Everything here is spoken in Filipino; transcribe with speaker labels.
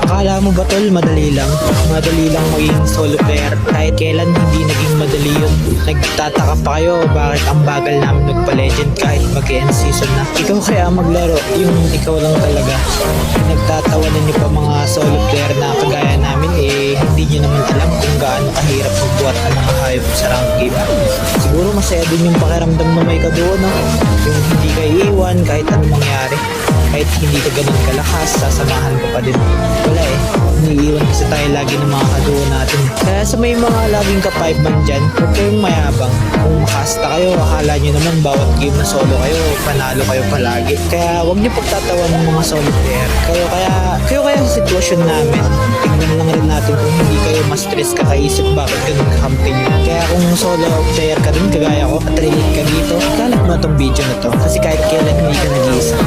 Speaker 1: Akala mo ba tol, madali lang? Madali lang maging solo player. Kahit kailan hindi naging madali yun. Nagtataka pa kayo bakit ang bagal namin magpa-legend kahit mag-end season na. Ikaw kaya maglaro, yung ikaw lang talaga. Nagtatawanan niyo pa mga solo player na kagaya namin hindi niyo naman alam kung gaano kahirap magbuhat ng mga hayop sa rank game. Siguro masaya din yung pakiramdam na may kaduo, no? Yung hindi ka iiwan kahit anong mangyari. Kahit hindi ka ganun kalakas, sasamahan ka pa din. Wala iniiwan kasi tayo lagi ng mga kaduo natin. Kaya sa may mga laging ka-5 man dyan, huwag kayong mayabang. Kung makasta kayo, akala nyo naman bawat game na solo kayo, panalo kayo palagi. Kaya huwag nyo pagtatawan ng mga solo player. Kayo kaya sa sitwasyon namin, tingnan lang rin natin kung hindi kayo ma-stress kakaisip bakit ganun kakampi nyo. Kaya kung solo player ka rin, kagaya ko, at relate ka dito, lalak mo itong video na to. Kasi kahit kailan hindi ka nag-iisa.